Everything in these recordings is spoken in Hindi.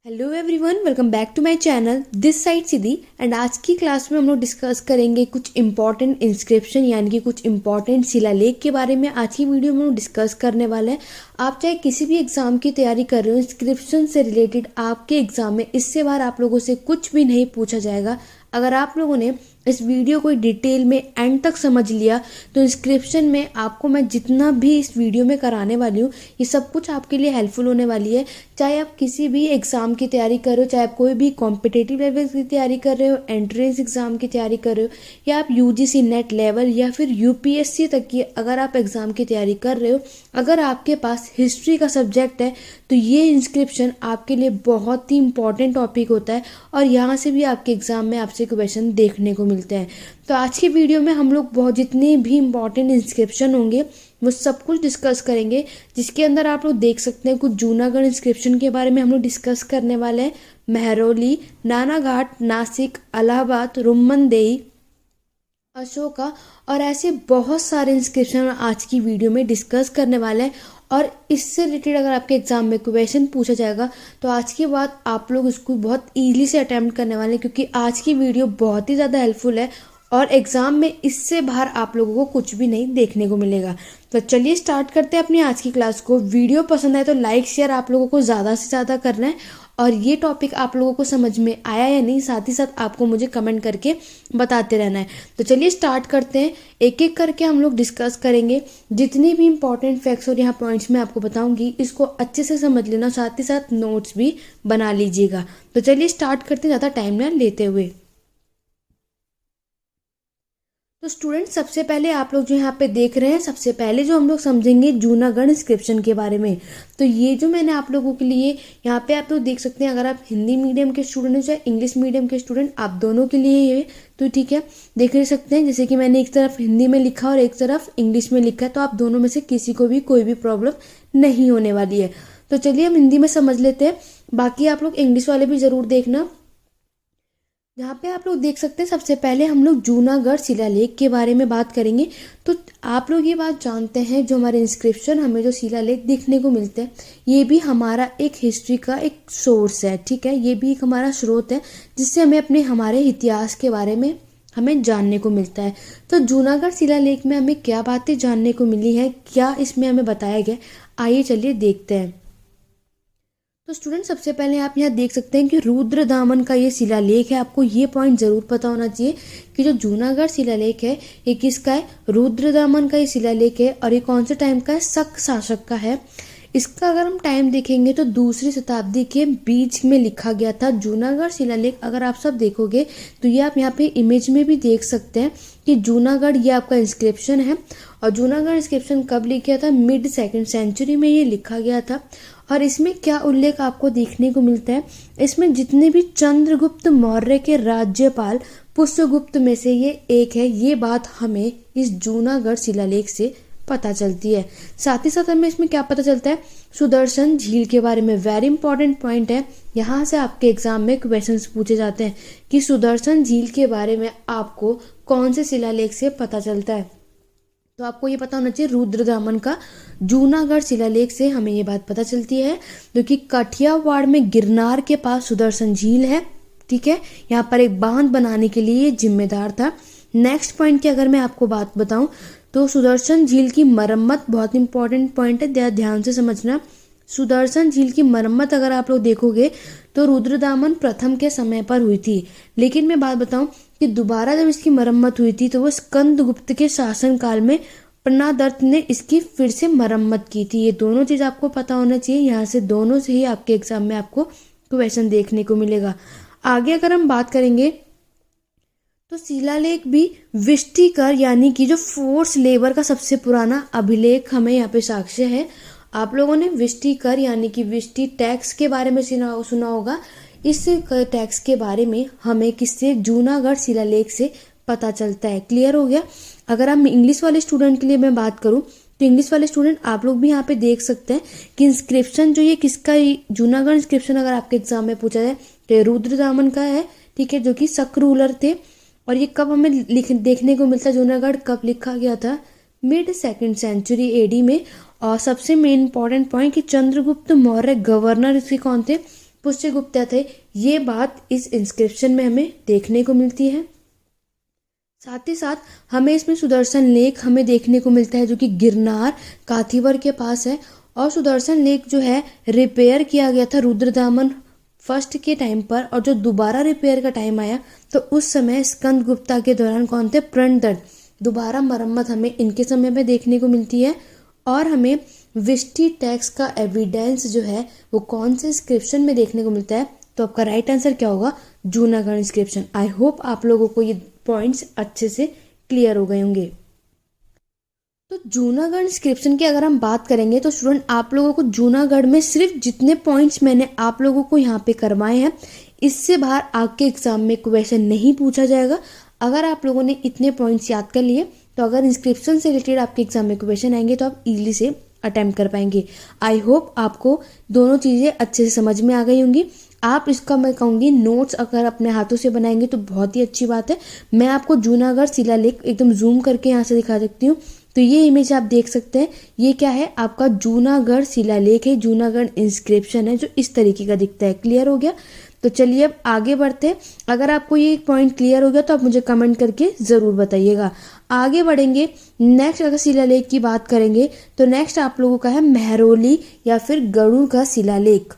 Hello everyone, welcome back to my channel this side Siddhi. And आज की क्लास में हम लोग डिस्कस करेंगे कुछ इंपॉर्टेंट इंस्क्रिप्शन यानी कि कुछ इंपॉर्टेंट शिलालेख के बारे में। आज की वीडियो में हम लोग डिस्कस करने वाले हैं। आप चाहे किसी भी एग्जाम की तैयारी कर रहे हो, इंस्क्रिप्शन से रिलेटेड आपके एग्जाम में इससे बार आप लोगों से कुछ भी नहीं पूछा जाएगा। अगर आप लोगों ने इस वीडियो को डिटेल में एंड तक समझ लिया तो इंस्क्रिप्शन में आपको मैं जितना भी इस वीडियो में कराने वाली हूँ ये सब कुछ आपके लिए हेल्पफुल होने वाली है। चाहे आप किसी भी एग्ज़ाम की तैयारी कर रहे हो, चाहे आप कोई भी कॉम्पिटेटिव लेवल की तैयारी कर रहे हो, एंट्रेंस एग्ज़ाम की तैयारी कर रहे हो, या आप यूजीसी नेट लेवल या फिर यूपीएससी तक की अगर आप एग्ज़ाम की तैयारी कर रहे हो, अगर आपके पास हिस्ट्री का सब्जेक्ट है तो ये इंस्क्रिप्शन आपके लिए बहुत ही इंपॉर्टेंट टॉपिक होता है और यहाँ से भी आपके एग्ज़ाम में आपसे क्वेश्चन देखने को मिलते हैं। तो आज की वीडियो में हम लोग बहुत जितने भी इंपॉर्टेंट इंस्क्रिप्शन होंगे वो सब कुछ डिस्कस करेंगे, जिसके अंदर आप लोग देख सकते हैं कुछ जूनागढ़ इंस्क्रिप्शन के बारे में हम लोग डिस्कस करने वाले हैं। महरौली, नानाघाट, नासिक, इलाहाबाद, रुम्मनदेही, अशोका और ऐसे बहुत सारे इंस्क्रिप्शन आज की वीडियो में डिस्कस करने वाले हैं। और इससे रिलेटेड अगर आपके एग्जाम में क्वेश्चन पूछा जाएगा तो आज के बाद आप लोग इसको बहुत ईजिली से अटेम्प्ट करने वाले हैं, क्योंकि आज की वीडियो बहुत ही ज़्यादा हेल्पफुल है और एग्जाम में इससे बाहर आप लोगों को कुछ भी नहीं देखने को मिलेगा। तो चलिए स्टार्ट करते हैं अपनी आज की क्लास को। वीडियो पसंद आए तो लाइक शेयर आप लोगों को ज़्यादा से ज़्यादा करना है और ये टॉपिक आप लोगों को समझ में आया या नहीं, साथ ही साथ आपको मुझे कमेंट करके बताते रहना है। तो चलिए स्टार्ट करते हैं, एक एक करके हम लोग डिस्कस करेंगे। जितने भी इंपॉर्टेंट फैक्ट्स और यहाँ पॉइंट्स मैं आपको बताऊंगी इसको अच्छे से समझ लेना, साथ ही साथ नोट्स भी बना लीजिएगा। तो चलिए स्टार्ट करते हैं ज़्यादा टाइम ना लेते हुए। तो स्टूडेंट, सबसे पहले आप लोग जो यहाँ पे देख रहे हैं, सबसे पहले जो हम लोग समझेंगे जूनागढ़ इंस्क्रिप्शन के बारे में। तो ये जो मैंने आप लोगों के लिए यहाँ पे आप लोग देख सकते हैं, अगर आप हिंदी मीडियम के स्टूडेंट हो चाहे इंग्लिश मीडियम के स्टूडेंट, आप दोनों के लिए ये तो ठीक है देख ले सकते हैं। जैसे कि मैंने एक तरफ हिंदी में लिखा और एक तरफ इंग्लिश में लिखा है, तो आप दोनों में से किसी को भी कोई भी प्रॉब्लम नहीं होने वाली है। तो चलिए हम हिंदी में समझ लेते हैं, बाकी आप लोग इंग्लिश वाले भी ज़रूर देखना। यहाँ पे आप लोग देख सकते हैं, सबसे पहले हम लोग जूनागढ़ शिलालेख के बारे में बात करेंगे। तो आप लोग ये बात जानते हैं, जो हमारे इंस्क्रिप्शन हमें जो शिलालेख देखने को मिलते हैं ये भी हमारा एक हिस्ट्री का एक सोर्स है, ठीक है। ये भी एक हमारा स्रोत है जिससे हमें अपने हमारे इतिहास के बारे में हमें जानने को मिलता है। तो जूनागढ़ शिलालेख में हमें क्या बातें जानने को मिली है, क्या इसमें हमें बताया गया, आइए चलिए देखते हैं। तो स्टूडेंट, सबसे पहले आप यहाँ देख सकते हैं कि रुद्रदामन का ये शिलालेख है। आपको ये पॉइंट जरूर पता होना चाहिए कि जो जूनागढ़ शिलालेख है ये किसका है, रुद्रदामन का ये शिलालेख है। और ये कौन से टाइम का है, शक शासक का है। इसका अगर हम टाइम देखेंगे तो दूसरी शताब्दी के बीच में लिखा गया था। जूनागढ़ शिलालेख अगर आप सब देखोगे तो ये आप यहाँ पे इमेज में भी देख सकते हैं कि जूनागढ़ ये आपका इंस्क्रिप्शन है। और जूनागढ़ इंस्क्रिप्शन कब लिखा गया था, मिड 2nd सेंचुरी में ये लिखा गया था। और इसमें क्या उल्लेख आपको देखने को मिलता है, इसमें जितने भी चंद्रगुप्त मौर्य के राज्यपाल पुष्यगुप्त में से ये एक है, ये बात हमें इस जूनागढ़ शिलालेख से पता चलती है। साथ ही साथ हमें इसमें क्या पता चलता है, सुदर्शन झील के बारे में। वेरी इंपॉर्टेंट पॉइंट है, यहाँ से आपके एग्जाम में क्वेश्चंस पूछे जाते हैं कि सुदर्शन झील के बारे में आपको कौन से शिलालेख से पता चलता है। तो आपको ये पता होना चाहिए रुद्रदामन का जूनागढ़ शिलालेख से हमें ये बात पता चलती है, जो कि काठियावाड़ में गिरनार के पास सुदर्शन झील है, ठीक है। यहाँ पर एक बांध बनाने के लिए जिम्मेदार था। नेक्स्ट पॉइंट की अगर मैं आपको बात बताऊं तो सुदर्शन झील की मरम्मत बहुत इंपॉर्टेंट पॉइंट है, ध्यान से समझना। सुदर्शन झील की मरम्मत अगर आप लोग देखोगे तो रुद्रदामन प्रथम के समय पर हुई थी, लेकिन मैं बात बताऊं कि दोबारा जब इसकी मरम्मत हुई थी तो वो स्कंदगुप्त के शासन काल में प्रणादत्त ने इसकी फिर से मरम्मत की थी। ये दोनों चीज आपको पता होना चाहिए, यहाँ से दोनों से ही आपके एग्जाम में आपको क्वेश्चन देखने को मिलेगा। आगे अगर हम बात करेंगे तो शिलालेख भी विष्टिकर यानी कि जो फोर्स लेबर का सबसे पुराना अभिलेख हमें यहाँ पे साक्ष्य है। आप लोगों ने विष्टिकर यानी कि विष्टि टैक्स के बारे में सुना होगा। इस टैक्स के बारे में हमें किससे, जूनागढ़ शिलालेख से पता चलता है। क्लियर हो गया। अगर हम इंग्लिश वाले स्टूडेंट के लिए मैं बात करूं तो इंग्लिश वाले स्टूडेंट आप लोग भी यहाँ पे देख सकते हैं कि इंस्क्रिप्शन जो ये किसका, जूनागढ़ इंस्क्रिप्शन अगर आपके एग्जाम में पूछा जाए तो रुद्रदामन का है, ठीक है, जो कि शक रूलर थे। और ये कब हमें देखने को मिलता है, जूनागढ़ कब लिखा गया था, मिड 2nd सेंचुरी एडी में। और सबसे मेन इंपॉर्टेंट पॉइंट कि चंद्रगुप्त मौर्य गवर्नर इसके कौन थे, पुष्यगुप्ता थे। ये बात इस इंस्क्रिप्शन में हमें देखने को मिलती है। साथ ही साथ हमें इसमें सुदर्शन लेक हमें देखने को मिलता है, जो कि गिरनार काथीवर के पास है। और सुदर्शन लेक जो है रिपेयर किया गया था रुद्रदामन फर्स्ट के टाइम पर, और जो दोबारा रिपेयर का टाइम आया तो उस समय स्कंद गुप्ता के दौरान कौन थे, प्रणदत्त। दोबारा मरम्मत हमें इनके समय में देखने को मिलती है। और हमें विष्टि टैक्स का एविडेंस जो है वो कौन से इंस्क्रिप्शन में देखने को मिलता है, तो आपका राइट आंसर क्या होगा, जूनागढ़ इंस्क्रिप्शन। आई होप आप लोगों को ये पॉइंट्स अच्छे से क्लियर हो गए होंगे। तो जूनागढ़ इंस्क्रिप्शन की अगर हम बात करेंगे तो स्टूडेंट आप लोगों को जूनागढ़ में सिर्फ जितने पॉइंट्स मैंने आप लोगों को यहाँ पे करवाए हैं, इससे बाहर आपके एग्जाम में क्वेश्चन नहीं पूछा जाएगा। अगर आप लोगों ने इतने पॉइंट्स याद कर लिए तो अगर इंस्क्रिप्शन से रिलेटेड आपके एग्जाम में क्वेश्चन आएंगे तो आप इजीली से अटेम्प्ट कर पाएंगे। आई होप आपको दोनों चीज़ें अच्छे से समझ में आ गई होंगी। आप इसका मैं कहूँगी नोट्स अगर अपने हाथों से बनाएंगे तो बहुत ही अच्छी बात है। मैं आपको जूनागढ़ शिलालेख एकदम जूम करके यहाँ से दिखा सकती हूँ। तो ये इमेज आप देख सकते हैं, ये क्या है, आपका जूनागढ़ शिलालेख है, जूनागढ़ इंस्क्रिप्शन है, जो इस तरीके का दिखता है। क्लियर हो गया? तो चलिए अब आगे बढ़ते हैं। अगर आपको ये पॉइंट क्लियर हो गया तो आप मुझे कमेंट करके ज़रूर बताइएगा। आगे बढ़ेंगे, नेक्स्ट अगर शिलालेख की बात करेंगे तो नेक्स्ट आप लोगों का है महरौली या फिर गरुड़ का शिलालेख।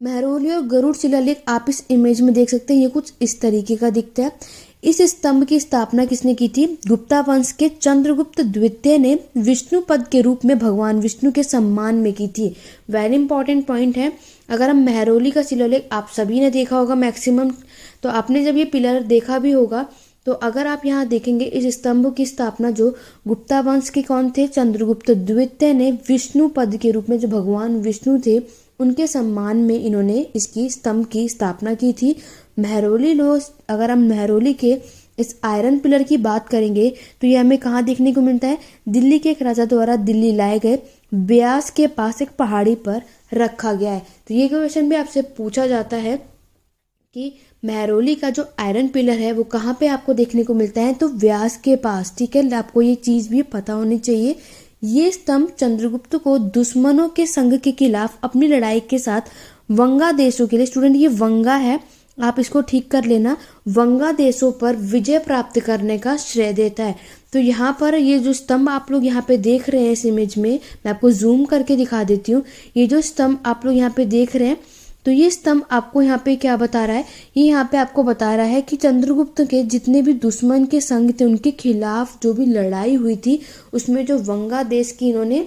महरौली और गरुड़ शिलालेख आप इस इमेज में देख सकते हैं, ये कुछ इस तरीके का दिखता है। इस स्तंभ की स्थापना किसने की थी? गुप्ता वंश के चंद्रगुप्त द्वितीय ने विष्णु पद के रूप में भगवान विष्णु के सम्मान में की थी। वेरी इंपॉर्टेंट पॉइंट है। अगर हम महरौली का शिलालेख आप सभी ने देखा होगा मैक्सिमम, तो आपने जब ये पिलर देखा भी होगा, तो अगर आप यहाँ देखेंगे इस स्तंभ की स्थापना जो गुप्ता वंश के कौन थे, चंद्रगुप्त द्वितीय ने विष्णु पद के रूप में, जो भगवान विष्णु थे उनके सम्मान में इन्होंने इसकी स्तंभ की स्थापना की थी। महरौली लोग, अगर हम महरौली के इस आयरन पिलर की बात करेंगे तो ये हमें कहाँ देखने को मिलता है? दिल्ली के एक राजा द्वारा दिल्ली लाए गए ब्यास के पास एक पहाड़ी पर रखा गया है। तो ये क्वेश्चन भी आपसे पूछा जाता है कि महरौली का जो आयरन पिलर है वो कहाँ पे आपको देखने को मिलता है, तो व्यास के पास। ठीक है, आपको ये चीज़ भी पता होनी चाहिए। ये स्तंभ चंद्रगुप्त को दुश्मनों के संग के खिलाफ अपनी लड़ाई के साथ वंगा देशों के लिए, स्टूडेंट ये वंगा है, आप इसको ठीक कर लेना, वंगा देशों पर विजय प्राप्त करने का श्रेय देता है। तो यहाँ पर ये जो स्तंभ आप लोग यहाँ पे देख रहे हैं इस इमेज में, मैं आपको जूम करके दिखा देती हूँ। ये जो स्तंभ आप लोग यहाँ पे देख रहे हैं, तो ये स्तंभ आपको यहाँ पे क्या बता रहा है? ये यहाँ पे आपको बता रहा है कि चंद्रगुप्त के जितने भी दुश्मन के संग थे उनके खिलाफ जो भी लड़ाई हुई थी उसमें जो वंगा देश की इन्होंने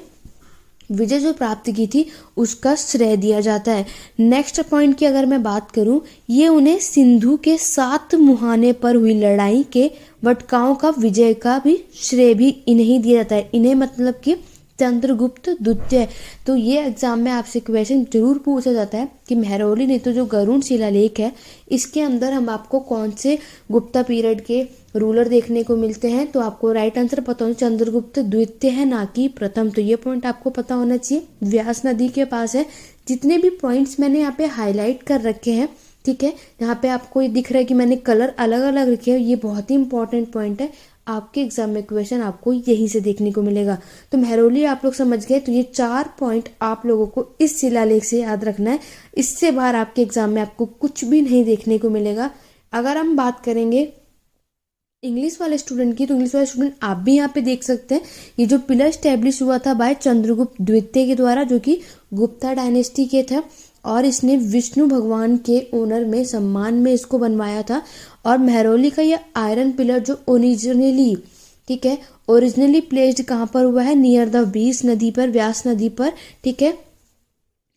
विजय जो प्राप्त की थी उसका श्रेय दिया जाता है। नेक्स्ट पॉइंट की अगर मैं बात करूं, ये उन्हें सिंधु के 7 मुहाने पर हुई लड़ाई के वटकाओं का विजय का भी श्रेय भी इन्हें दिया जाता है। इन्हें मतलब कि चंद्रगुप्त द्वितीय। तो ये एग्जाम में आपसे क्वेश्चन जरूर पूछा जाता है कि महरौली नहीं तो जो गरुड़ शिलालेख है इसके अंदर हम आपको कौन से गुप्ता पीरियड के रूलर देखने को मिलते हैं, तो आपको राइट आंसर पता होना, चंद्रगुप्त द्वितीय है ना कि प्रथम। तो ये पॉइंट आपको पता होना चाहिए। व्यास नदी के पास है। जितने भी पॉइंट्स मैंने यहाँ पे हाईलाइट कर रखे हैं, ठीक है, यहाँ पे आपको ये दिख रहा है कि मैंने कलर अलग अलग रखे हैं, ये बहुत ही इंपॉर्टेंट पॉइंट है। आपके एग्जाम में क्वेश्चन आपको यहीं से देखने को मिलेगा। तो महरौली आप लोग समझ गए। तो ये 4 पॉइंट आप लोगों को इस शिलालेख से याद रखना है। इससे बाहर आपके एग्जाम में आपको कुछ भी नहीं देखने को मिलेगा। अगर हम बात करेंगे इंग्लिश वाले स्टूडेंट की, तो इंग्लिश वाले स्टूडेंट आप भी यहाँ पे देख सकते हैं, ये जो पिलर स्टैब्लिश हुआ था बाय चंद्रगुप्त द्वितीय के द्वारा, जो कि गुप्ता डायनेस्टी के था, और इसने विष्णु भगवान के ऑनर में, सम्मान में इसको बनवाया था। और महरौली का ये आयरन पिलर जो ओरिजिनली, ठीक है, ओरिजिनली प्लेस्ड कहाँ पर हुआ है? नियर द बीस नदी पर, व्यास नदी पर, ठीक है।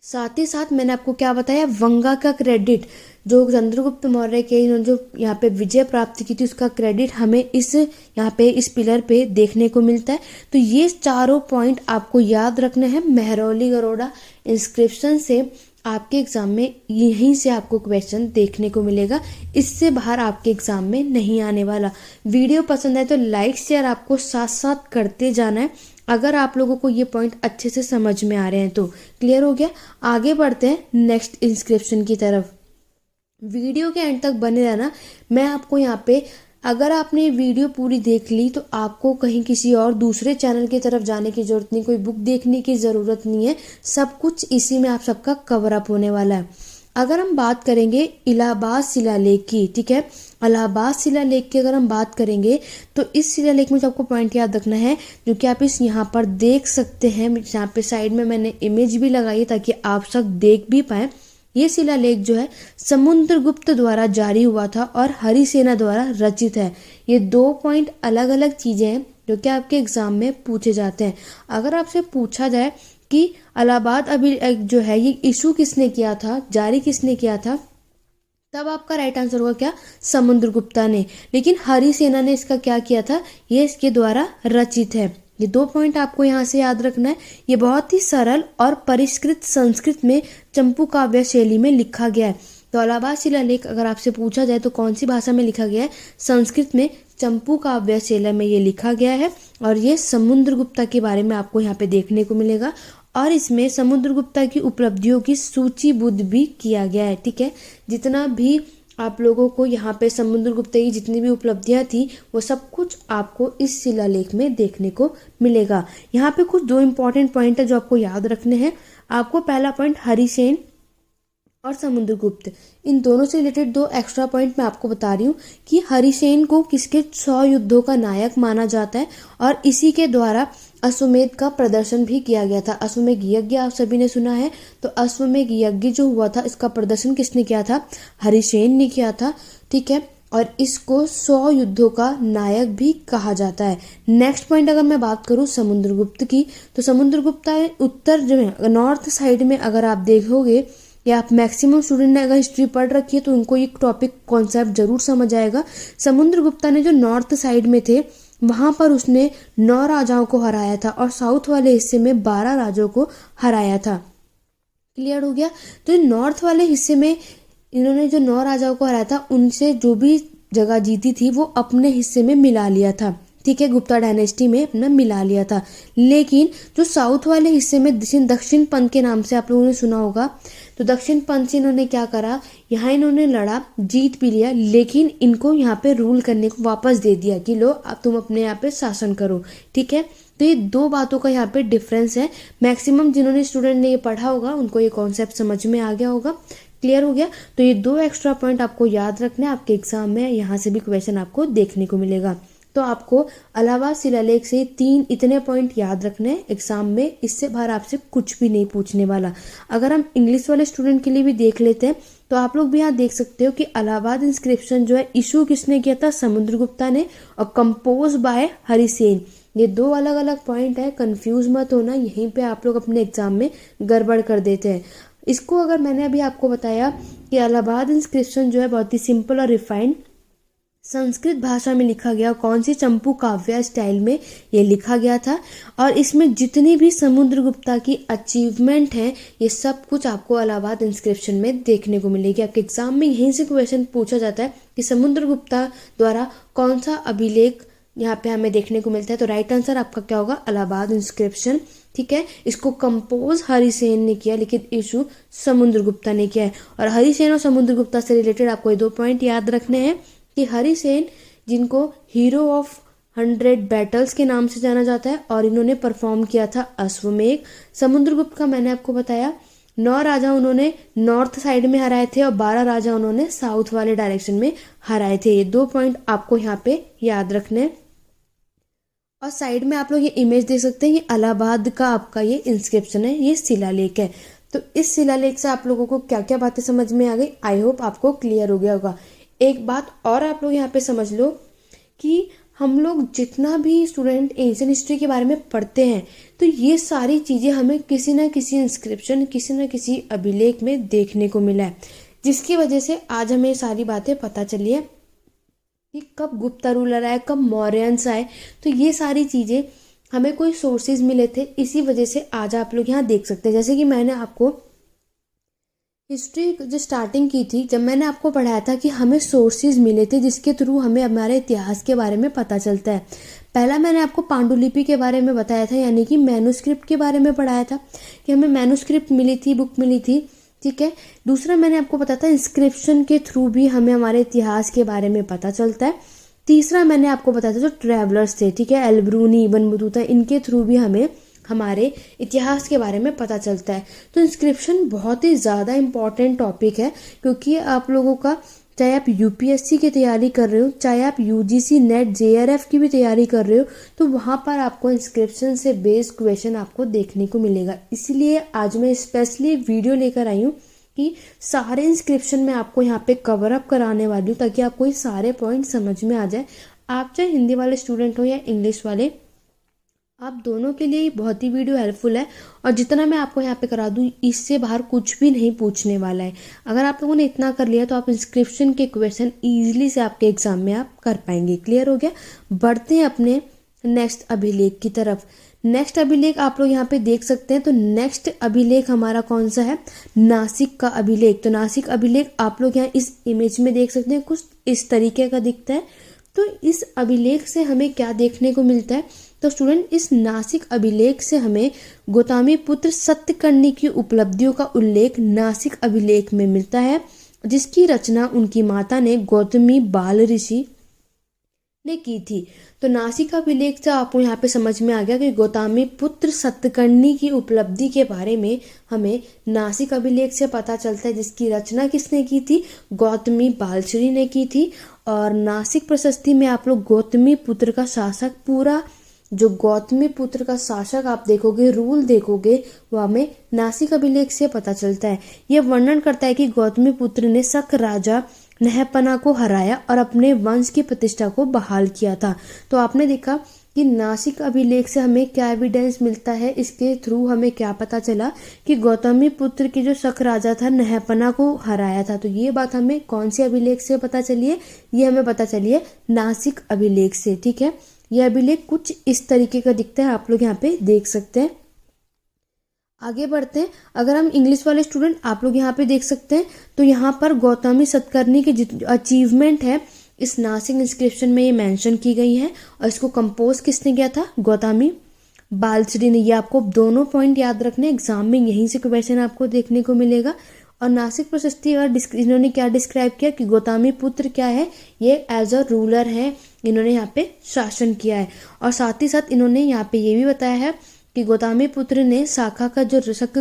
साथ ही साथ मैंने आपको क्या बताया, वंगा का क्रेडिट जो चंद्रगुप्त मौर्य के इन्होंने जो यहाँ पे विजय प्राप्त की थी उसका क्रेडिट हमें इस यहाँ पे इस पिलर पे देखने को मिलता है। तो ये चारों पॉइंट आपको याद रखने हैं। महरौली गरोड़ा इंस्क्रिप्शन से आपके एग्जाम में यहीं से आपको क्वेश्चन देखने को मिलेगा, इससे बाहर आपके एग्जाम में नहीं आने वाला। वीडियो पसंद है तो लाइक शेयर आपको साथ साथ करते जाना है, अगर आप लोगों को ये पॉइंट अच्छे से समझ में आ रहे हैं तो। क्लियर हो गया? आगे बढ़ते हैं नेक्स्ट इंस्क्रिप्शन की तरफ। वीडियो के एंड तक बने रहना। मैं आपको यहाँ पे अगर आपने वीडियो पूरी देख ली तो आपको कहीं किसी और दूसरे चैनल की तरफ जाने की ज़रूरत नहीं, कोई बुक देखने की ज़रूरत नहीं है, सब कुछ इसी में आप सबका कवर अप होने वाला है। अगर हम बात करेंगे इलाहाबाद शिलालेख की, ठीक है, इलाहाबाद शिलालेख की अगर हम बात करेंगे तो इस शिलालेख में जो आपको पॉइंट याद रखना है, जो कि आप इस यहाँ पर देख सकते हैं, यहाँ पे साइड में मैंने इमेज भी लगाई है ताकि आप सब देख भी पाए। ये शिलालेख जो है समुद्रगुप्त द्वारा जारी हुआ था और हरिसेना द्वारा रचित है। ये 2 पॉइंट अलग अलग चीजें हैं जो कि आपके एग्जाम में पूछे जाते हैं। अगर आपसे पूछा जाए कि इलाहाबाद अभिलेख जो है ये इशू किसने किया था, जारी किसने किया था, तब आपका राइट आंसर होगा क्या, समुद्रगुप्ता ने। लेकिन हरिसेना ने इसका क्या किया था, ये इसके द्वारा रचित है। ये 2 पॉइंट आपको यहाँ से याद रखना है। ये बहुत ही सरल और परिष्कृत संस्कृत में चंपू काव्य शैली में लिखा गया है। तो इलाहाबाद शिलालेख अगर आपसे पूछा जाए तो कौन सी भाषा में लिखा गया है, संस्कृत में चंपू काव्य शैली में ये लिखा गया है। और ये समुद्रगुप्ता के बारे में आपको यहाँ पे देखने को मिलेगा और इसमें समुद्रगुप्ता की उपलब्धियों की सूचीबद्ध भी किया गया है। ठीक है, जितना भी आप लोगों को यहाँ पे समुद्रगुप्त की जितनी भी उपलब्धियां थी वो सब कुछ आपको इस शिलालेख में देखने को मिलेगा। यहाँ पे कुछ 2 इंपॉर्टेंट पॉइंट है जो आपको याद रखने हैं। आपको पहला पॉइंट हरिसेन और समुद्रगुप्त, इन दोनों से रिलेटेड 2 एक्स्ट्रा पॉइंट मैं आपको बता रही हूँ कि हरिसेन को किसके 100 युद्धों का नायक माना जाता है और इसी के द्वारा अश्वमेध का प्रदर्शन भी किया गया था। अश्वमेध यज्ञ आप सभी ने सुना है, तो अश्वमेध यज्ञ जो हुआ था इसका प्रदर्शन किसने किया था, हरिसेन ने किया था। ठीक है, और इसको 100 युद्धों का नायक भी कहा जाता है। नेक्स्ट पॉइंट अगर मैं बात करूं समुद्रगुप्त की, तो समुद्रगुप्त उत्तर जो है नॉर्थ साइड में अगर आप देखोगे या आप मैक्सिमम स्टूडेंट ने अगर हिस्ट्री पढ़ रखी है तो उनको ये टॉपिक कॉन्सेप्ट जरूर समझ आएगा। समुद्रगुप्ता ने जो नॉर्थ साइड में थे वहां पर उसने 9 राजाओं को हराया था और साउथ वाले हिस्से में 12 राजाओं को हराया था। क्लियर हो गया। तो नॉर्थ वाले हिस्से में इन्होंने जो 9 राजाओं को हराया था उनसे जो भी जगह जीती थी वो अपने हिस्से में मिला लिया था। ठीक है, गुप्ता डायनेस्टी में अपना मिला लिया था। लेकिन जो साउथ वाले हिस्से में दक्षिण पंथ के नाम से आप लोगों ने सुना होगा, तो दक्षिण पंथ से इन्होंने क्या करा, यहाँ इन्होंने लड़ा, जीत भी लिया, लेकिन इनको यहाँ पे रूल करने को वापस दे दिया कि लो अब तुम अपने यहाँ पे शासन करो। ठीक है, तो ये 2 बातों का यहाँ पे डिफरेंस है। मैक्सिमम जिन्होंने स्टूडेंट ने ये पढ़ा होगा उनको ये कॉन्सेप्ट समझ में आ गया होगा। क्लियर हो गया। तो ये 2 एक्स्ट्रा पॉइंट आपको याद रखना है, आपके एग्जाम में यहाँ से भी क्वेश्चन आपको देखने को मिलेगा। तो आपको इलाहाबाद शिलालेख से 3 इतने पॉइंट याद रखने हैं एग्जाम में, इससे बाहर आपसे कुछ भी नहीं पूछने वाला। अगर हम इंग्लिश वाले स्टूडेंट के लिए भी देख लेते हैं तो आप लोग भी यहाँ देख सकते हो कि इलाहाबाद इंस्क्रिप्शन जो है इशू किसने किया था, समुद्रगुप्ता ने, और कंपोज बाय हरिसेन। ये 2 अलग अलग पॉइंट है, कंफ्यूज मत होना, यहीं पे आप लोग अपने एग्जाम में गड़बड़ कर देते हैं। इसको अगर मैंने अभी आपको बताया कि इलाहाबाद इंस्क्रिप्शन जो है बहुत ही सिंपल और रिफाइंड संस्कृत भाषा में लिखा गया, कौन सी चंपू काव्य स्टाइल में ये लिखा गया था, और इसमें जितनी भी समुद्रगुप्ता की अचीवमेंट है ये सब कुछ आपको इलाहाबाद इंस्क्रिप्शन में देखने को मिलेगी। आपके एग्जाम में यहीं से क्वेश्चन पूछा जाता है कि समुद्रगुप्ता द्वारा कौन सा अभिलेख यहाँ पे हमें देखने को मिलता है। तो राइट आंसर आपका क्या होगा, इलाहाबाद इंस्क्रिप्शन। ठीक है, इसको कंपोज हरिसेन ने किया लेकिन इशू समुद्रगुप्ता ने किया है। और हरिसेन और समुद्रगुप्ता से रिलेटेड आपको ये 2 पॉइंट याद रखने हैं कि हरिसेन जिनको हीरो ऑफ 100 बैटल्स के नाम से जाना जाता है और इन्होंने परफॉर्म किया था अश्वमेध। समुद्रगुप्त का मैंने आपको बताया 9 राजा उन्होंने नॉर्थ साइड में हराए थे और 12 राजा उन्होंने साउथ वाले डायरेक्शन में हराए थे। ये 2 पॉइंट आपको यहाँ पे याद रखने। और साइड में आप लोग ये इमेज देख सकते हैं, ये इलाहाबाद का आपका ये इंस्क्रिप्शन है, ये शिलालेख है। तो इस शिलालेख से आप लोगों को क्या क्या बातें समझ में आ गई, आई होप आपको क्लियर हो गया होगा। एक बात और आप लोग यहाँ पे समझ लो कि हम लोग जितना भी स्टूडेंट एंशिएंट हिस्ट्री के बारे में पढ़ते हैं तो ये सारी चीज़ें हमें किसी ना किसी इंस्क्रिप्शन, किसी ना किसी अभिलेख में देखने को मिला है, जिसकी वजह से आज हमें सारी बातें पता चली है कि कब गुप्ता रूलर आए, कब मौर्यंस आए। तो ये सारी चीज़ें हमें कोई सोर्सेज मिले थे, इसी वजह से आज आप लोग यहाँ देख सकते हैं। जैसे कि मैंने आपको हिस्ट्री जो स्टार्टिंग की थी, जब मैंने आपको पढ़ाया था कि हमें सोर्सेज मिले थे जिसके थ्रू हमें हमारे इतिहास के बारे में पता चलता है। पहला मैंने आपको पांडुलिपि के बारे में बताया था, यानी कि मैन्युस्क्रिप्ट के बारे में पढ़ाया था कि हमें मैन्युस्क्रिप्ट मिली थी, बुक मिली थी। ठीक है, दूसरा मैंने आपको बताया था इंस्क्रिप्शन के थ्रू भी हमें हमारे इतिहास के बारे में पता चलता है। तीसरा मैंने आपको बताया था जो ट्रैवलर्स थे, ठीक है, एल्ब्रूनी, इब्न बतूता, इनके थ्रू भी हमें हमारे इतिहास के बारे में पता चलता है। तो इंस्क्रिप्शन बहुत ही ज़्यादा इम्पॉर्टेंट टॉपिक है, क्योंकि आप लोगों का चाहे आप यूपीएससी की तैयारी कर रहे हो, चाहे आप यूजीसी नेट जेआरएफ की भी तैयारी कर रहे हो, तो वहाँ पर आपको इंस्क्रिप्शन से बेस्ड क्वेश्चन आपको देखने को मिलेगा। इसलिए आज मैं स्पेशली वीडियो लेकर आई हूँ कि सारे इंस्क्रिप्शन में आपको यहाँ पे कवर अप कराने वाली हूँ, ताकि आपको ये सारे पॉइंट समझ में आ जाए। आप चाहे हिंदी वाले स्टूडेंट हो या इंग्लिश वाले, आप दोनों के लिए बहुत ही वीडियो हेल्पफुल है। और जितना मैं आपको यहाँ पे करा दूँ, इससे बाहर कुछ भी नहीं पूछने वाला है। अगर आप लोगों ने इतना कर लिया तो आप इंस्क्रिप्शन के क्वेश्चन ईजिली से आपके एग्जाम में आप कर पाएंगे। क्लियर हो गया। बढ़ते हैं अपने नेक्स्ट अभिलेख की तरफ। नेक्स्ट अभिलेख आप लोग यहाँ पे देख सकते हैं। तो नेक्स्ट अभिलेख हमारा कौन सा है? नासिक का अभिलेख। तो नासिक अभिलेख आप लोग यहाँ इस इमेज में देख सकते हैं, कुछ इस तरीके का दिखता है। तो इस अभिलेख से हमें क्या देखने को मिलता है? तो स्टूडेंट, इस नासिक अभिलेख से हमें गौतमी पुत्र सत्यकर्णी की उपलब्धियों का उल्लेख नासिक अभिलेख में मिलता है, जिसकी रचना उनकी माता ने गौतमी बाल ऋषि ने की थी। तो नासिक अभिलेख से आपको यहाँ पे समझ में आ गया कि गौतमी पुत्र सत्यकर्णी की उपलब्धि के बारे में हमें नासिक अभिलेख से पता चलता है, जिसकी रचना किसने की थी? गौतमी बालश्री ने की थी। और नासिक प्रशस्ति में आप लोग गौतमी पुत्र का शासक, पूरा जो गौतमी पुत्र का शासक आप देखोगे, रूल देखोगे, वो हमें नासिक अभिलेख से पता चलता है। यह वर्णन करता है कि गौतमी पुत्र ने शक राजा नहपना को हराया और अपने वंश की प्रतिष्ठा को बहाल किया था। तो आपने देखा कि नासिक अभिलेख से हमें क्या एविडेंस मिलता है, इसके थ्रू हमें क्या पता चला कि गौतमी पुत्र की जो शक राजा था नहपना को हराया था। तो ये बात हमें कौन से अभिलेख से पता चली है? ये हमें पता चली है नासिक अभिलेख से। ठीक है, यह अभिलेख कुछ इस तरीके का दिखता है, आप लोग यहाँ पे देख सकते हैं। आगे बढ़ते हैं। अगर हम इंग्लिश वाले स्टूडेंट, आप लोग यहाँ पे देख सकते हैं, तो यहाँ पर गौतमी सतकर्णी की जो अचीवमेंट है इस नासिक इंस्क्रिप्शन में ये मेंशन की गई है। और इसको कंपोज किसने किया था? गौतमी बालश्री ने। ये आपको दोनों पॉइंट याद रखने, एग्जाम में यहीं से क्वेश्चन आपको देखने को मिलेगा। और नासिक प्रशस्ति और इन्होंने क्या डिस्क्राइब किया कि गौतमी पुत्र क्या है? ये एज अ रूलर है, इन्होंने यहाँ पे शासन किया है। और साथ ही साथ इन्होंने यहाँ पे ये भी बताया है कि गौतमी पुत्र ने शक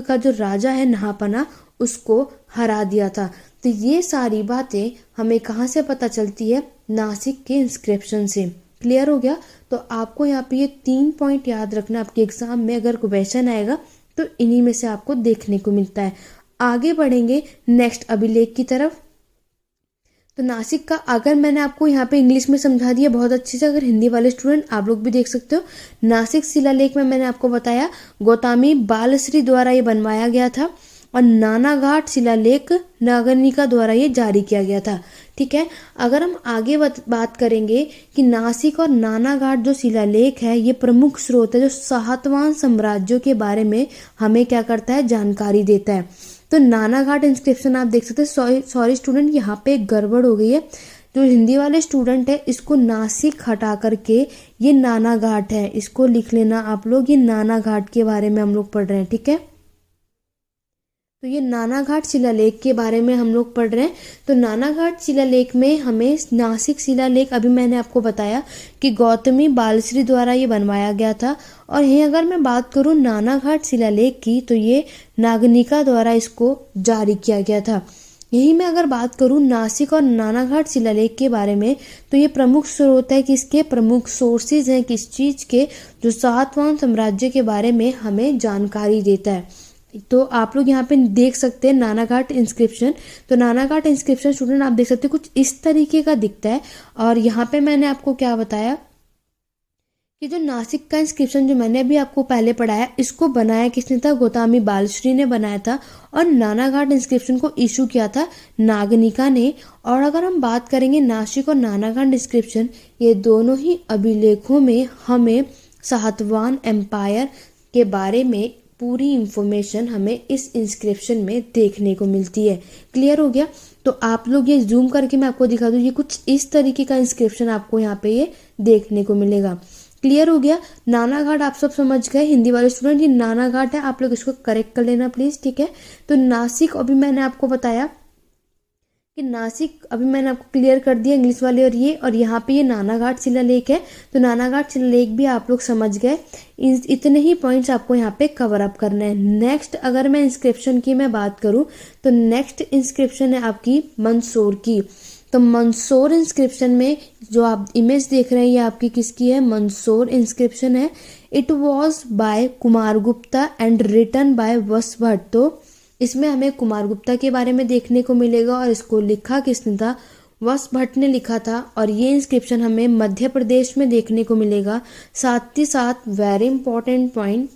का जो राजा है नहापना, उसको हरा दिया था। तो ये सारी बातें हमें कहाँ से पता चलती है? नासिक के इंस्क्रिप्शन से। क्लियर हो गया। तो आपको यहाँ पे ये 3 पॉइंट याद रखना, आपके एग्जाम में अगर क्वेश्चन आएगा तो इन्हीं में से आपको देखने को मिलता है। आगे बढ़ेंगे नेक्स्ट अभिलेख की तरफ। तो नासिक का अगर मैंने आपको यहाँ पे इंग्लिश में समझा दिया बहुत अच्छे से, अगर हिंदी वाले स्टूडेंट आप लोग भी देख सकते हो। नासिक शिलालेख में मैंने आपको बताया गौतमी बालश्री द्वारा ये बनवाया गया था, और नानाघाट शिलालेख नागनिका द्वारा ये जारी किया गया था। ठीक है, अगर हम आगे बात करेंगे कि नासिक और नानाघाट जो शिलालेख है, ये प्रमुख स्रोत है जो सातवां साम्राज्यों के बारे में हमें क्या करता है? जानकारी देता है। तो नानाघाट इंस्क्रिप्शन आप देख सकते हैं। सॉरी स्टूडेंट, यहाँ पे एक गड़बड़ हो गई है। जो हिंदी वाले स्टूडेंट है, इसको नासिक हटा करके ये नानाघाट है, इसको लिख लेना आप लोग। ये नानाघाट के बारे में हम लोग पढ़ रहे हैं। ठीक है, तो ये नानाघाट शिलालेख के बारे में हम लोग पढ़ रहे हैं। तो नानाघाट शिलालेख में हमें नासिक शिलालेख, अभी मैंने आपको बताया कि गौतमी बालश्री द्वारा ये बनवाया गया था। और यहीं अगर मैं बात करूँ नानाघाट शिलालेख की, तो ये नागनिका द्वारा इसको जारी किया गया था। यही मैं अगर बात करूँ नासिक और नानाघाट शिलालेख के बारे में, तो ये प्रमुख स्रोत है, किसके? प्रमुख सोर्सेज हैं किस चीज़ के? जो सातवां साम्राज्य के बारे में हमें जानकारी देता है। तो आप लोग यहाँ पे देख सकते हैं नानाघाट इंस्क्रिप्शन। तो नानाघाट इंस्क्रिप्शन स्टूडेंट आप देख सकते हैं कुछ इस तरीके का दिखता है। और यहाँ पे मैंने आपको क्या बताया कि जो नासिक का इंस्क्रिप्शन जो मैंने अभी आपको पहले पढ़ाया, इसको बनाया किसने था? गौतमी बालश्री ने बनाया था। और नानाघाट इंस्क्रिप्शन को इशू किया था नागनिका ने। और अगर हम बात करेंगे नासिक और नानाघाट इंस्क्रिप्शन, ये दोनों ही अभिलेखों में हमें सातवां एम्पायर के बारे में पूरी इंफॉर्मेशन हमें इस इंस्क्रिप्शन में देखने को मिलती है। क्लियर हो गया। तो आप लोग ये जूम करके मैं आपको दिखा दूँ, ये कुछ इस तरीके का इंस्क्रिप्शन आपको यहाँ पे ये देखने को मिलेगा। क्लियर हो गया। नानाघाट आप सब समझ गए। हिंदी वाले स्टूडेंट, ये नानाघाट है, आप लोग इसको करेक्ट कर लेना प्लीज। ठीक है, तो नासिक अभी मैंने आपको बताया कि कि नासिक अभी मैंने आपको क्लियर कर दिया इंग्लिश वाले और यहाँ पे ये नानाघाट शिलालेख है। तो नानाघाट शिलालेख भी आप लोग समझ गए। इतने ही पॉइंट्स आपको यहाँ पे कवर अप करना है। नेक्स्ट अगर मैं इंस्क्रिप्शन की मैं बात करूँ तो नेक्स्ट इंस्क्रिप्शन है आपकी मंदसौर की। तो मंदसौर इंस्क्रिप्शन में जो आप इमेज देख रहे हैं ये आपकी किसकी है, मंदसौर इंस्क्रिप्शन है। It was by Kumar Gupta and written by Vasabhatt. तो इसमें हमें कुमार गुप्ता के बारे में देखने को मिलेगा और इसको लिखा किसने था, वसभट्ट ने लिखा था। और ये इंस्क्रिप्शन हमें मध्य प्रदेश में देखने को मिलेगा। साथ ही साथ very important point,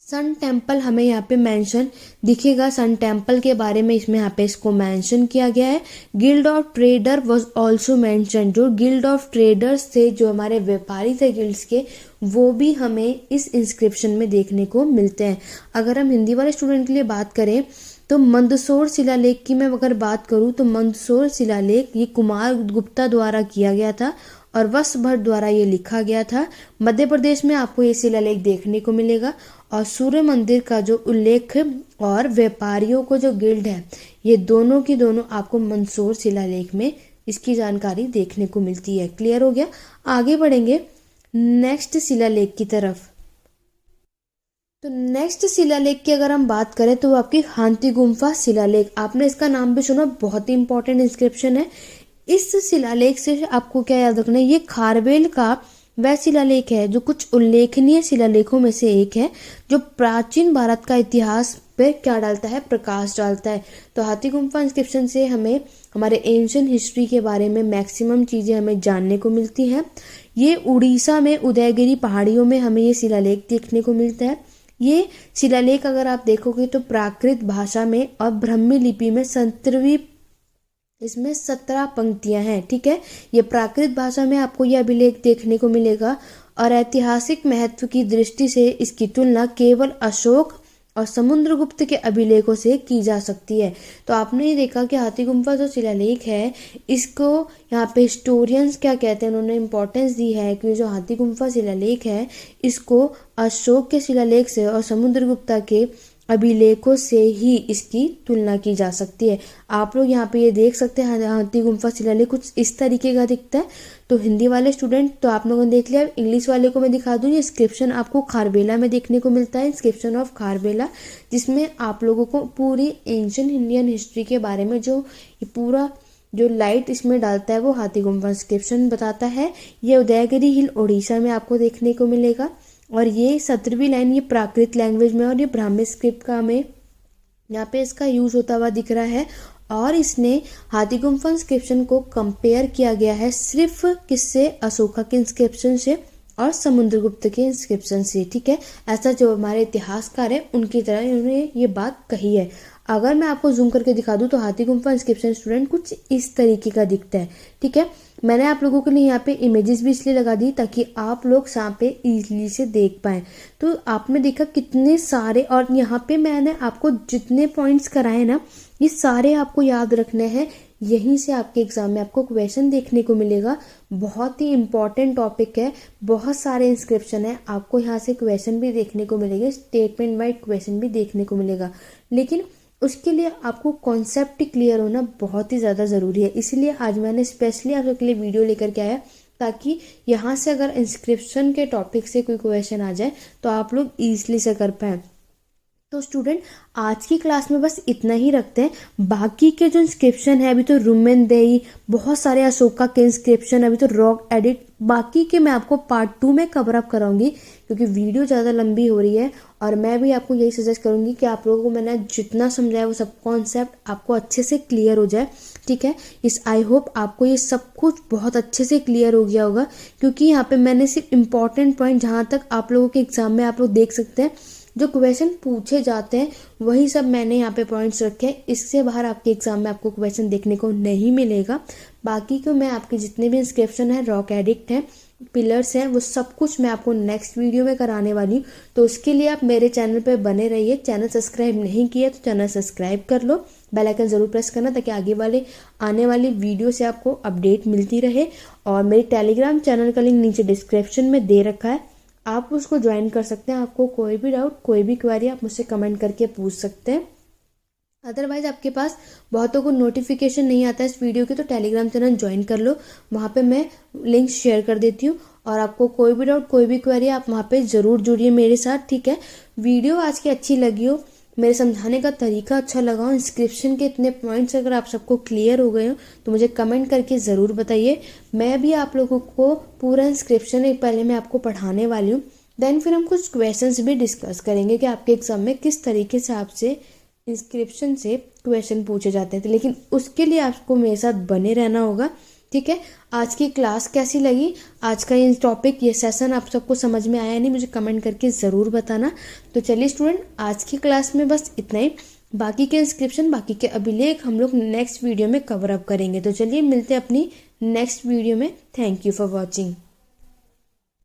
sun temple हमें यहाँ पे मेंशन दिखेगा। सन टेम्पल के बारे में इसमें यहाँ पे इसको मेंशन किया गया है। Guild of trader was also mention. जो गिल्ड ऑफ ट्रेडर्स थे, जो हमारे व्यापारी थे गिल्ड्स के, वो भी हमें इस इंस्क्रिप्शन में देखने को मिलते हैं। अगर हम हिंदी वाले स्टूडेंट के लिए बात करें तो मंदसौर शिलालेख की मैं अगर बात करूँ तो मंदसौर शिलालेख ये कुमार गुप्ता द्वारा किया गया था और वसभट्ट द्वारा ये लिखा गया था। मध्य प्रदेश में आपको ये शिलालेख देखने को मिलेगा। और सूर्य मंदिर का जो उल्लेख और व्यापारियों को जो गिल्ड है, ये दोनों की दोनों आपको मंदसौर शिलालेख में इसकी जानकारी देखने को मिलती है। क्लियर हो गया। आगे बढ़ेंगे नेक्स्ट शिलालेख की तरफ। तो नेक्स्ट शिलालेख की अगर हम बात करें तो वो आपकी हाथी गुम्फा शिलालेख। आपने इसका नाम भी सुना, बहुत ही इंपॉर्टेंट इंस्क्रिप्शन है। इस शिलालेख से आपको क्या याद रखना है, ये खारवेल का वह शिलालेख है जो कुछ उल्लेखनीय शिलालेखों में से एक है, जो प्राचीन भारत का इतिहास पे क्या डालता है, प्रकाश डालता है। तो हाथी गुम्फा इंस्क्रिप्शन से हमें हमारे एंशिएंट हिस्ट्री के बारे में मैक्सिमम चीज़ें हमें जानने को मिलती हैं। ये उड़ीसा में उदयगिरी पहाड़ियों में हमें ये शिलालेख देखने को मिलता है। ये शिलालेख अगर आप देखोगे तो प्राकृत भाषा में और ब्राह्मी लिपि में 17वीं, इसमें 17 पंक्तियां हैं। ठीक है, ये प्राकृत भाषा में आपको यह अभिलेख देखने को मिलेगा। और ऐतिहासिक महत्व की दृष्टि से इसकी तुलना केवल अशोक और समुद्रगुप्त के अभिलेखों से की जा सकती है। तो आपने ये देखा कि हाथी गुम्फा जो शिलालेख है, इसको यहाँ पे हिस्टोरियंस क्या कहते हैं, उन्होंने इंपॉर्टेंस दी है कि जो हाथी गुम्फा शिलालेख है इसको अशोक के शिलालेख से और समुद्रगुप्ता के अभिलेखों से ही इसकी तुलना की जा सकती है। आप लोग यहाँ पे ये देख सकते हैं हाथी गुम्फा शिलालेख कुछ इस तरीके का दिखता है। तो हिंदी वाले स्टूडेंट तो आप लोगों ने देख लिया। इंग्लिश वाले को मैं दिखा दूँ, ये इंस्क्रिप्शन आपको खारवेला में देखने को मिलता है, इंस्क्रिप्शन ऑफ खारवेला, जिसमें आप लोगों को पूरी एंशिएंट इंडियन हिस्ट्री के बारे में जो ये पूरा जो लाइट इसमें डालता है वो हाथी गुम्फा इंस्क्रिप्शन बताता है। ये उदयगिरी हिल उड़ीसा में आपको देखने को मिलेगा। और ये 17वीं लाइन ये प्राकृत लैंग्वेज में और ये ब्राह्मी स्क्रिप्ट का हमें यहाँ पे इसका यूज होता हुआ दिख रहा है। और इसने हाथी गुम्फा इंस्क्रिप्शन को कंपेयर किया गया है सिर्फ किससे, अशोका के इंस्क्रिप्शन से और समुद्रगुप्त के इंस्क्रिप्शन से। ठीक है, ऐसा जो हमारे इतिहासकार है उनकी तरह इन्होंने ये बात कही है। अगर मैं आपको जूम करके दिखा दूं तो हाथी गुम्फा इंस्क्रिप्शन स्टूडेंट कुछ इस तरीके का दिखता है। ठीक है, मैंने आप लोगों के लिए यहाँ पे इमेजेस भी इसलिए लगा दी ताकि आप लोग यहाँ पे इजीली से देख पाएं। तो आपने देखा कितने सारे, और यहाँ पे मैंने आपको जितने पॉइंट्स कराए ना ये सारे आपको याद रखने हैं। यहीं से आपके एग्जाम में आपको क्वेश्चन देखने को मिलेगा। बहुत ही इंपॉर्टेंट टॉपिक है, बहुत सारे इंस्क्रिप्शन है, आपको यहाँ से क्वेश्चन भी देखने को मिलेंगे, स्टेटमेंट वाइज क्वेश्चन भी देखने को मिलेगा। लेकिन उसके लिए आपको कॉन्सेप्ट क्लियर होना बहुत ही ज़्यादा ज़रूरी है। इसलिए आज मैंने स्पेशली आप सबके लिए वीडियो लेकर के आया ताकि यहाँ से अगर इंस्क्रिप्शन के टॉपिक से कोई क्वेश्चन आ जाए तो आप लोग ईजिली से कर पाएँ। तो स्टूडेंट आज की क्लास में बस इतना ही रखते हैं। बाकी के जो इंस्क्रिप्शन है, अभी तो रुमेनदेई, बहुत सारे अशोका के इंस्क्रिप्शन, अभी तो रॉक एडिट, बाकी के मैं आपको पार्ट 2 में कवर अप कराऊंगी क्योंकि वीडियो ज़्यादा लंबी हो रही है। और मैं भी आपको यही सजेस्ट करूंगी कि आप लोगों को मैंने जितना समझाया वो सब कॉन्सेप्ट आपको अच्छे से क्लियर हो जाए। ठीक है, इस आई होप आपको ये सब कुछ बहुत अच्छे से क्लियर हो गया होगा, क्योंकि यहाँ पे मैंने सिर्फ इम्पॉर्टेंट पॉइंट जहाँ तक आप लोगों के एग्जाम में आप लोग देख सकते हैं जो क्वेश्चन पूछे जाते हैं वही सब मैंने यहाँ पे पॉइंट्स रखे हैं। इससे बाहर आपके एग्जाम में आपको क्वेश्चन देखने को नहीं मिलेगा। बाकी को मैं आपके जितने भी इंस्क्रिप्शन है, रॉक एडिक्ट है, पिलर्स हैं, वो सब कुछ मैं आपको नेक्स्ट वीडियो में कराने वाली हूँ। तो उसके लिए आप मेरे चैनल पे बने रहिए। चैनल सब्सक्राइब नहीं किया तो चैनल सब्सक्राइब कर लो, बेल आइकन जरूर प्रेस करना ताकि आने वाली वीडियो से आपको अपडेट मिलती रहे। और मेरे टेलीग्राम चैनल का लिंक नीचे डिस्क्रिप्शन में दे रखा है, आप उसको ज्वाइन कर सकते हैं। आपको कोई भी डाउट, कोई भी क्वेरी आप मुझसे कमेंट करके पूछ सकते हैं। अदरवाइज आपके पास बहुतों को नोटिफिकेशन नहीं आता है इस वीडियो की, तो टेलीग्राम चैनल ज्वाइन कर लो, वहाँ पे मैं लिंक शेयर कर देती हूँ। और आपको कोई भी डाउट, कोई भी क्वेरी, आप वहाँ पे ज़रूर जुड़िए मेरे साथ, ठीक है। वीडियो आज की अच्छी लगी हो, मेरे समझाने का तरीका अच्छा लगा हो, इंस्क्रिप्शन के इतने पॉइंट्स अगर आप सबको क्लियर हो गए हो तो मुझे कमेंट करके ज़रूर बताइए। मैं भी आप लोगों को पूरा इंस्क्रिप्शन पहले मैं आपको पढ़ाने वाली हूँ, देन फिर हम कुछ क्वेश्चंस भी डिस्कस करेंगे कि आपके एग्ज़ाम में किस तरीके से आपसे इंस्क्रिप्शन से क्वेश्चन पूछे जाते थे। लेकिन उसके लिए आपको मेरे साथ बने रहना होगा, ठीक है। आज की क्लास कैसी लगी, आज का ये टॉपिक, ये सेशन आप सबको समझ में आया नहीं, मुझे कमेंट करके ज़रूर बताना। तो चलिए स्टूडेंट, आज की क्लास में बस इतना ही। बाकी के इंस्क्रिप्शन, बाकी के अभिलेख हम लोग नेक्स्ट वीडियो में कवर अप करेंगे। तो चलिए मिलते हैं अपनी नेक्स्ट वीडियो में। Thank you for watching.